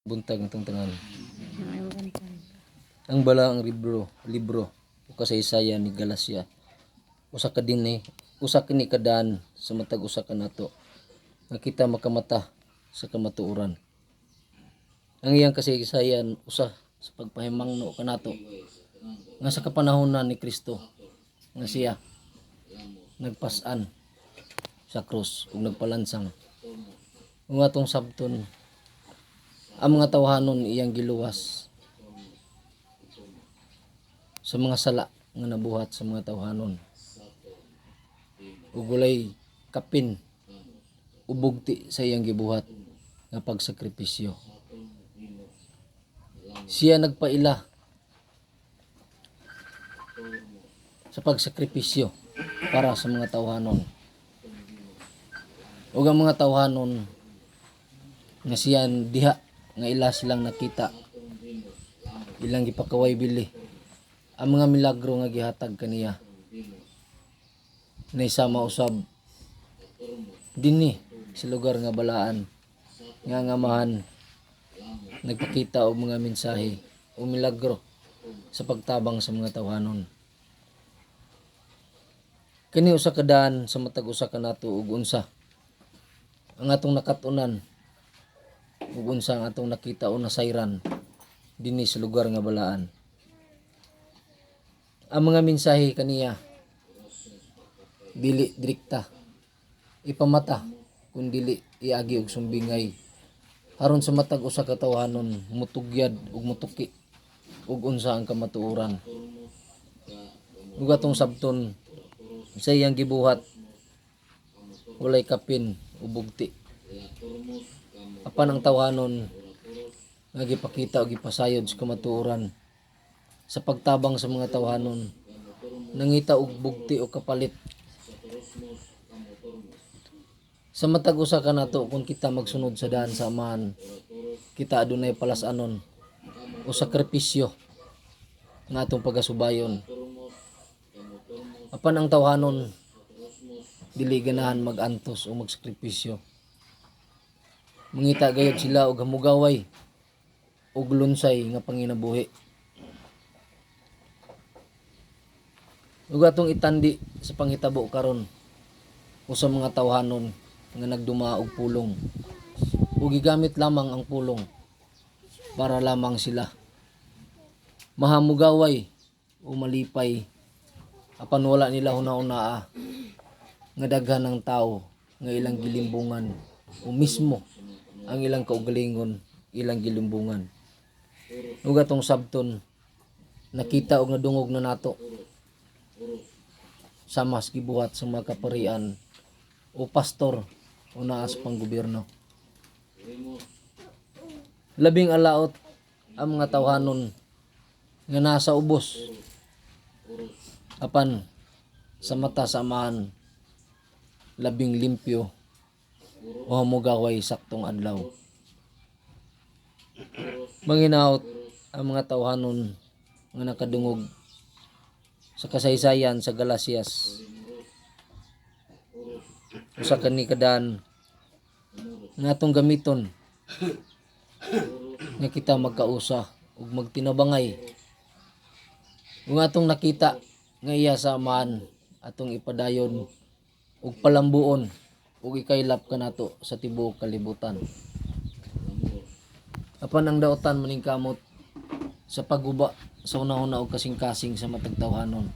Buntag itong tangan. Ay, maganda. Ang bala ang libro o kasaysayan ni Galasya. Usa ka din usa kini kadaan sa matag usa ka nato nga kita makamata sa kamatuoran. Ang iyang kasaysayan usa sa pagpahimangno kanato nga sa kapanahonan ni Kristo nga siya nagpas-an sa krus ug nagpalansang. Ug atong sabton ang mga tawhanon iyang giluwas sa mga sala nga nabuhat sa mga tawhanon. Ug walay kapin o bugti sa iyang gibuhat nga pagsakripisyo. Siya nagpaila sa pagsakripisyo para sa mga tawhanon. Ug ang mga tawhanon nga siya diha nga ila silang nakita, ilang gipakaway bili ang mga milagro nga gihatag kaniya na isama usab dinhi sa lugar nga balaan nga ngamahan nagpakita og mga mensahe o milagro sa pagtabang sa mga tawhanon. Kini usa ka daan sa matag usa ka nato ug unsa ang atong nakatunan ug unsa ang atong nakita o nasayran dinhi sa lugar nga balaan. Ang mga mensahe kaniya dili direkta ipamata kun dili iagi og sumbingay aron sa matag usa ka tawhanon mutugyad ug mutuki ug unsa ang kamatuoran. Ug atong sabton sa iyang gibuhat walay kapin o bugti. Apan ang tawhanon nga gipakita o gipasayod sa kamatuoran sa pagtabang sa mga tawhanon nangita og bugti o kapalit. Sa matag usa ka nato kung kita magsunod sa daan sa amahan, kita adunay palasanon o sakripisyo nga atong pagasubayon. Apan ang tawhanon dili ganahan magantos o magsakripisyo. Mangita gayud sila og hamugaway og lunsay nga panginabuhi. Ug atong itandi sa panghitabo karon usa mga tawhanon nga nagduma og pulong. Ug gigamit lamang ang pulong para lamang sila mahamugaway o malipay apan wala nila huna-unaa nga daghan ng tao nga ilang gilimbungan o mismo ang ilang kaugalingon ilang gilimbungan. Ug atong sabton nakita og nadungog na nato sa mas gibuhat sa mga kaparian o pastor o naa sa panggobyerno. Labing alaot ang mga tawhanon nga nasa ubos apan sa mata sa amahan labing limpyo o hamugaway saktong adlaw. Manginaot ang mga tawhanon nga nakadungog sa kasaysayan sa Galasyas. Usa kani kadaan nga atong gamiton nga kita magkausa ug magtinabangay. Ug atong nakita nga iya sa amahan atong ipadayon ug palambuon ug ikaylap kanato sa tibuok kalibutan. Apan ang daotan maningkamot sa pagguba sa una-una og kasing-kasing sa matag tawhanon.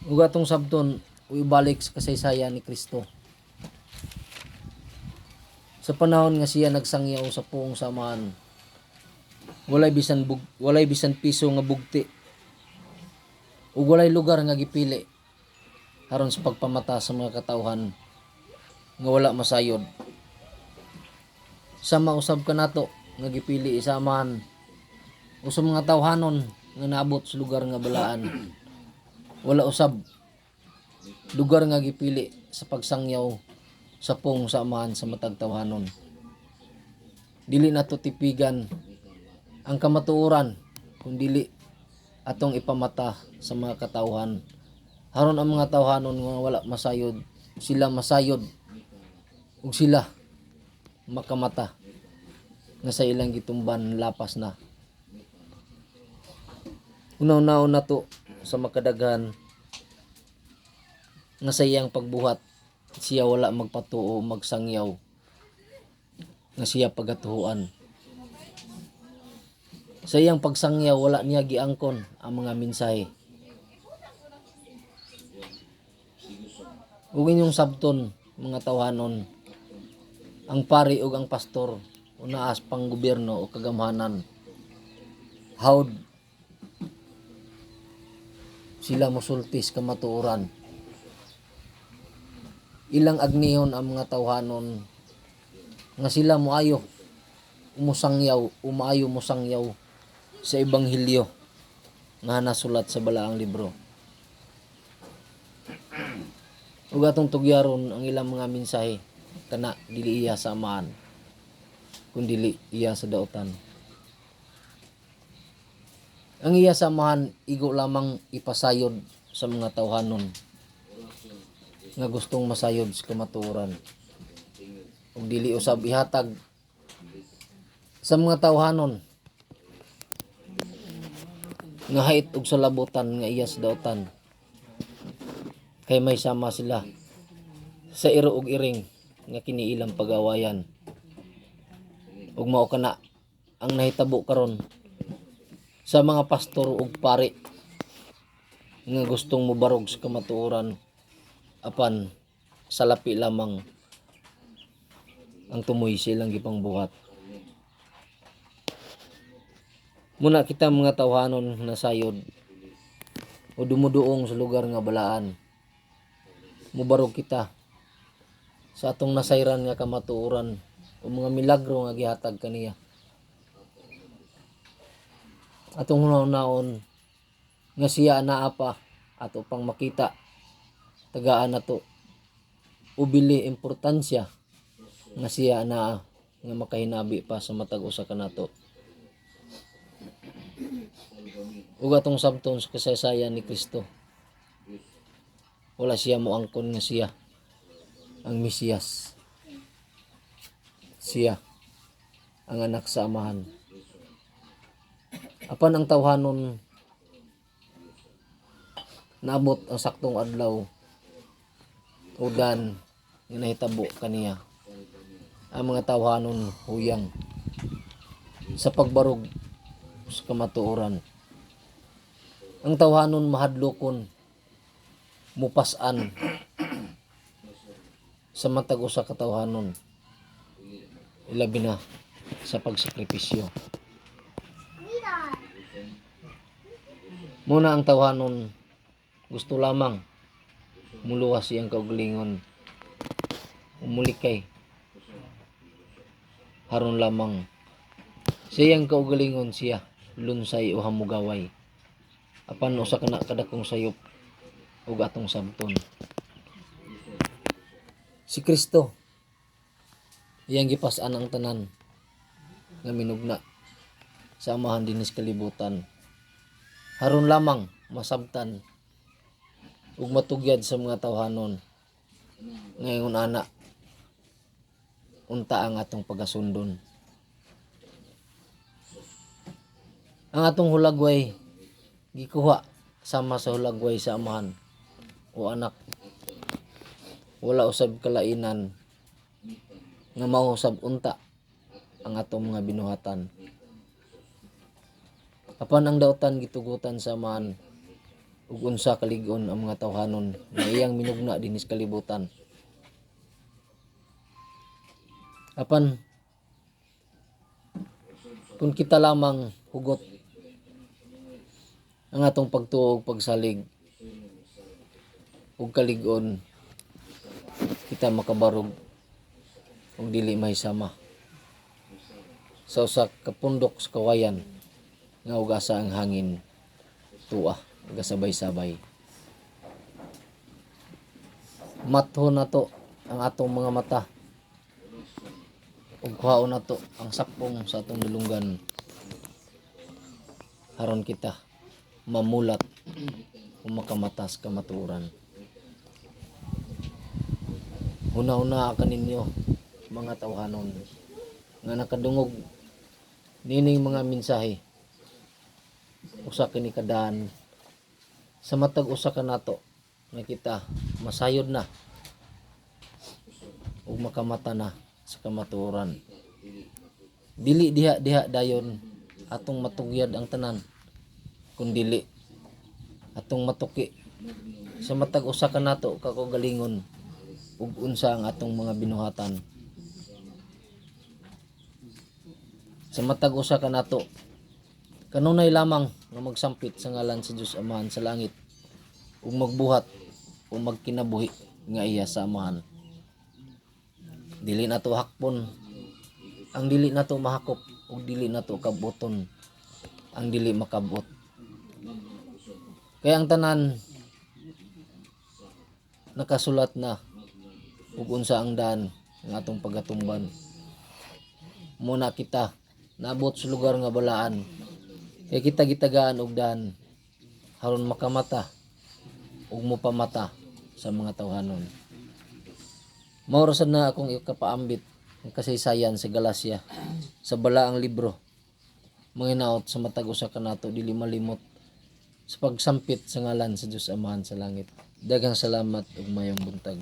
Ug atong sabton ibalik sa kasaysayan ni Kristo. Sa panahon nga siya nagsangyaw sa puong samahan, walay bisan piso nga bugti ug walay lugar nga gipili aron sa pagpamata sa mga katawhan nga wala masayod. Sama usab kanato nga gipili isamahan o sa mga tawhanon nga naabot sa lugar nga balaan. Wala usab lugar nga gipili sa pagsangyaw sa pong sa amahan sa matag tawhanon. Dili nato tipigan ang kamatuoran kun dili atong ipamata sa mga katawhan aron ang mga tawhanon nga wala masayod sila masayod ug sila makamata nga sa ilang gitumban lapas na. Unaw-unaw na to sa makadaghan nga sa iyang pagbuhat siya wala magpatuo magsangyaw nga siya pagatuhuan. Sa iyang pagsangyaw wala niya giangkon ang mga mensahe. Ug inyong sabton mga tawhanon, ang pari ug ang pastor unaas pang gobyerno o kagamhanan hawd sila mosultis kamatuoran. Ilang agnihon ang mga tawhanon nga sila moayo musangyaw sa ebanghelyo nga nasulat sa balaang libro. Ug atong tugyaron ang ilang mga mensahe kana dili iya sa amahan kundi dili iya sa daotan. Ang iya sa amahan igo lamang ipasayod sa mga tawhanon nga gustong masayod sa kamatuoran. Ug dili usab ihatag sa mga tawhanon nga hait og salabutan nga iya sa daotan. Kay may sama sila sa iro ug iring nga kini ilang pag-awayan. Ug mao kana ang nahitabo karon sa mga pastor ug pari nga gustong mobarog sa kamatuoran apan salapi lamang ang tumoy silang gipangbuhat. Muna kita mga tawhanon nasayod o dumuduong sa lugar nga balaan. Mubarog kita sa atong nasayran nga kamatuoran o mga milagro nga gihatag kaniya. Atong hunahon nga siya naa pa ato pang makita tagaan nato ubili importansya nga siya naa nga makahinabi pa sa matag usa kanato. Ug atong sabton sa kasaysayan ni Kristo wala siya moangkon nga siya ang Mesiyas. Siya ang anak sa amahan. Apan ang tawhanon naabot ang saktong adlaw o dan nga nahitabo kaniya. Ang mga tawhanon huyang sa pagbarog sa kamatuoran. Ang tawhanon mahadlokon mupas-an sa matag usa ka tawhanon ilabi na sa pagsakripisyo. Muna ang tawhanon gusto lamang muluwas siyang kaugalingon umulikay haron lamang siyang kaugalingon siya lunsay o hamugaway apan usa kana kadakong sayop ug atong sabton. Si Kristo iyang gipas-an ang tanan nga minugna sa amahan dinis kalibutan haron lamang masabtan ug matugyad sa mga tawhanon ngayon ana unta ang atong pagasundon. Ang atong hulagway gikuha sama sa hulagway sa amahan o anak. Wala usab kalainan nga mao usab unta ang atong mga binuhatan. Apan ang daotan gitugutan sa amahan ug unsa kalig-on ang mga tawhanon nga iyang minugna dinis kalibutan. Apan kung kita lamang hugot ang atong pagtuo ug pagsalig ug kalig-on kita makabarog ug dili mahisama sa usa ka pundok sa kawayan nga ugasa ang hangin tuwa gasabay-sabay. Mathon nato ang atong mga mata ug kuhaon nato ang sakpong sa atong dulunggan haron kita mamulat o makamatas kamatuoran. Una-una kaninyo mga tawhanon nga nakadungog nining mga mensahe usa kini kadaan sa matag usa ka nato nga kita masayod na ug makamata na sa kamatuoran. Dili diha dayon atong matugyad ang tanan, kundili atong matuki sa matag usa ka nato kakaugalingon ug unsa ang atong mga binuhatan. Sa matag usa ka nato kanunay lamang nga magsampit sa ngalan sa Dios Amahan sa langit ug magbuhat o magkinabuhi nga iya sa amahan. Dili nato hakpon ang dili nato mahakop ug dili nato kabuton ang dili makabot. Kaya ang tanan nakasulat na ug unsa ang daan ng atong pagatumban. Muna kita naabot sa lugar nga balaan kay kita gitagaan og daan aron makamata ug mopamata sa mga tawhanon. Mao ra sad na akong ikapaambit ang kasaysayan sa Galacia sa balaang libro. Manginaot sa matag usa ka nato dili malimot sa pagsampit sa ngalan sa Dios Amahan sa langit. Daghang salamat ug mayong buntag.